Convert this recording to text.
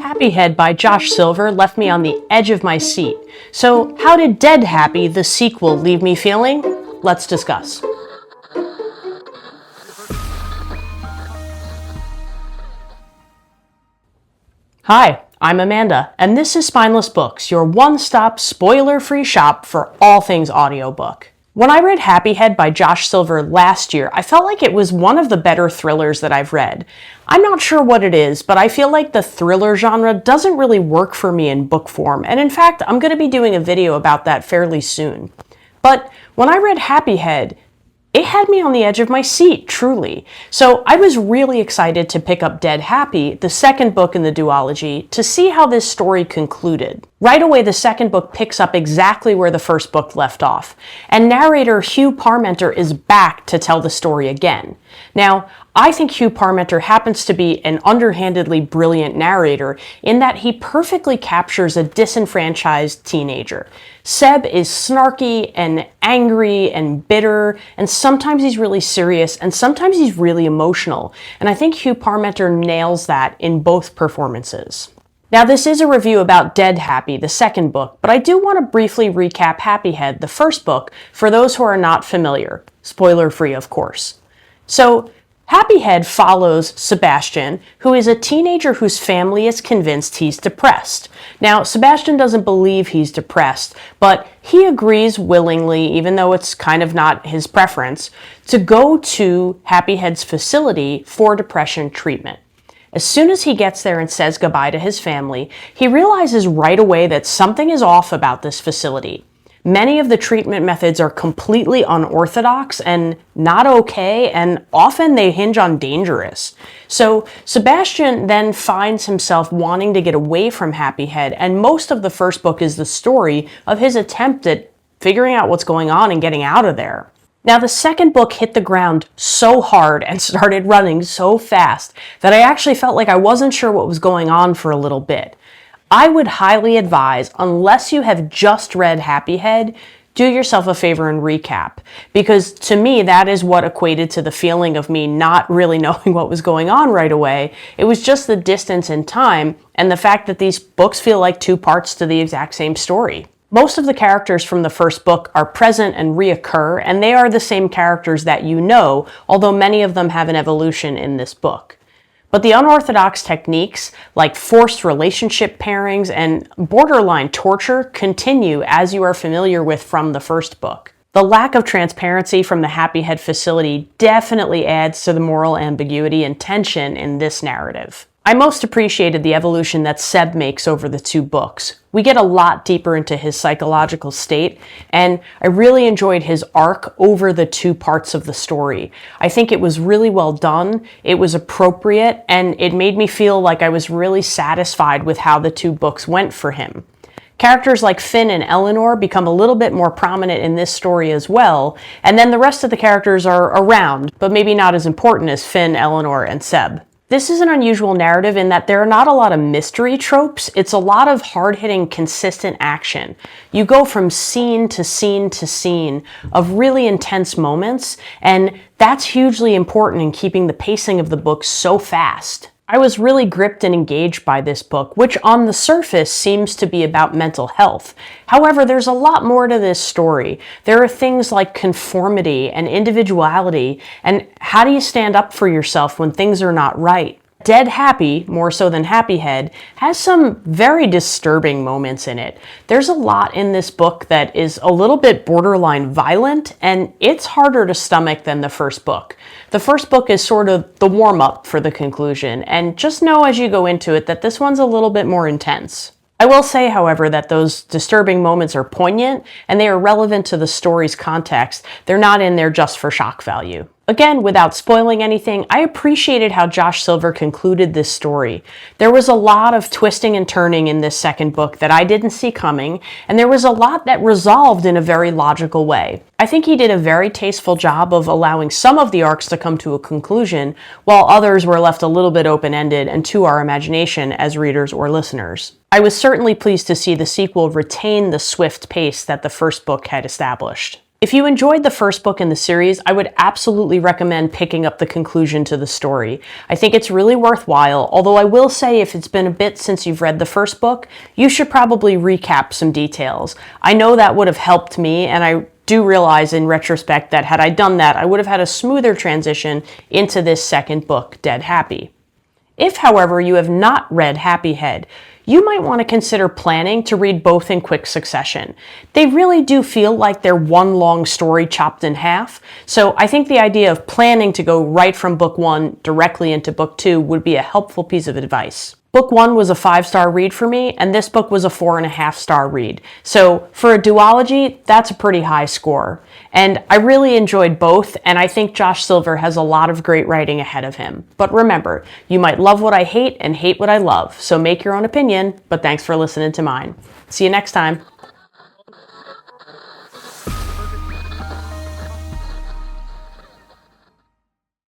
Happy Head by Josh Silver left me on the edge of my seat. So how did Dead Happy, the sequel, leave me feeling? Let's discuss. Hi, I'm Amanda, and this is Spineless Books, your one-stop, spoiler-free shop for all things audiobook. When I read Happy Head by Josh Silver last year, I felt like it was one of the better thrillers that I've read. I'm not sure what it is, but I feel like the thriller genre doesn't really work for me in book form, and in fact, I'm going to be doing a video about that fairly soon. But when I read Happy Head, it had me on the edge of my seat, truly. So I was really excited to pick up Dead Happy, the second book in the duology, to see how this story concluded. Right away, the second book picks up exactly where the first book left off, and narrator Hugh Parmenter is back to tell the story again. Now, I think Hugh Parmenter happens to be an underhandedly brilliant narrator in that he perfectly captures a disenfranchised teenager. Seb is snarky and angry and bitter, and sometimes he's really serious, and sometimes he's really emotional. And I think Hugh Parmenter nails that in both performances. Now, this is a review about Dead Happy, the second book, but I do want to briefly recap Happy Head, the first book, for those who are not familiar. Spoiler-free, of course. So, Happy Head follows Sebastian, who is a teenager whose family is convinced he's depressed. Now, Sebastian doesn't believe he's depressed, but he agrees willingly, even though it's kind of not his preference, to go to Happy Head's facility for depression treatment. As soon as he gets there and says goodbye to his family, he realizes right away that something is off about this facility. Many of the treatment methods are completely unorthodox and not okay, and often they hinge on dangerous. So Sebastian then finds himself wanting to get away from Happy Head, and most of the first book is the story of his attempt at figuring out what's going on and getting out of there. Now, the second book hit the ground so hard and started running so fast that I actually felt like I wasn't sure what was going on for a little bit. I would highly advise, unless you have just read Happy Head, do yourself a favor and recap, because to me, that is what equated to the feeling of me not really knowing what was going on right away. It was just the distance in time and the fact that these books feel like two parts to the exact same story. Most of the characters from the first book are present and reoccur, and they are the same characters that you know, although many of them have an evolution in this book. But the unorthodox techniques, like forced relationship pairings and borderline torture, continue as you are familiar with from the first book. The lack of transparency from the Happy Head facility definitely adds to the moral ambiguity and tension in this narrative. I most appreciated the evolution that Seb makes over the two books. We get a lot deeper into his psychological state, and I really enjoyed his arc over the two parts of the story. I think it was really well done, it was appropriate, and it made me feel like I was really satisfied with how the two books went for him. Characters like Finn and Eleanor become a little bit more prominent in this story as well, and then the rest of the characters are around, but maybe not as important as Finn, Eleanor, and Seb. This is an unusual narrative in that there are not a lot of mystery tropes. It's a lot of hard-hitting, consistent action. You go from scene to scene to scene of really intense moments, and that's hugely important in keeping the pacing of the book so fast. I was really gripped and engaged by this book, which on the surface seems to be about mental health. However, there's a lot more to this story. There are things like conformity and individuality, and how do you stand up for yourself when things are not right? Dead Happy, more so than Happy Head, has some very disturbing moments in it. There's a lot in this book that is a little bit borderline violent, and it's harder to stomach than the first book. The first book is sort of the warm-up for the conclusion, and just know as you go into it that this one's a little bit more intense. I will say, however, that those disturbing moments are poignant, and they are relevant to the story's context. They're not in there just for shock value. Again, without spoiling anything, I appreciated how Josh Silver concluded this story. There was a lot of twisting and turning in this second book that I didn't see coming, and there was a lot that resolved in a very logical way. I think he did a very tasteful job of allowing some of the arcs to come to a conclusion, while others were left a little bit open-ended and to our imagination as readers or listeners. I was certainly pleased to see the sequel retain the swift pace that the first book had established. If you enjoyed the first book in the series, I would absolutely recommend picking up the conclusion to the story. I think it's really worthwhile, although I will say if it's been a bit since you've read the first book, you should probably recap some details. I know that would have helped me, and I do realize in retrospect that had I done that, I would have had a smoother transition into this second book, Dead Happy. If, however, you have not read Happy Head, you might want to consider planning to read both in quick succession. They really do feel like they're one long story chopped in half, so I think the idea of planning to go right from book 1 directly into book 2 would be a helpful piece of advice. Book 1 was a 5-star read for me, and this book was a 4.5-star read. So for a duology, that's a pretty high score. And I really enjoyed both, and I think Josh Silver has a lot of great writing ahead of him. But remember, you might love what I hate and hate what I love, so make your own opinion, but thanks for listening to mine. See you next time.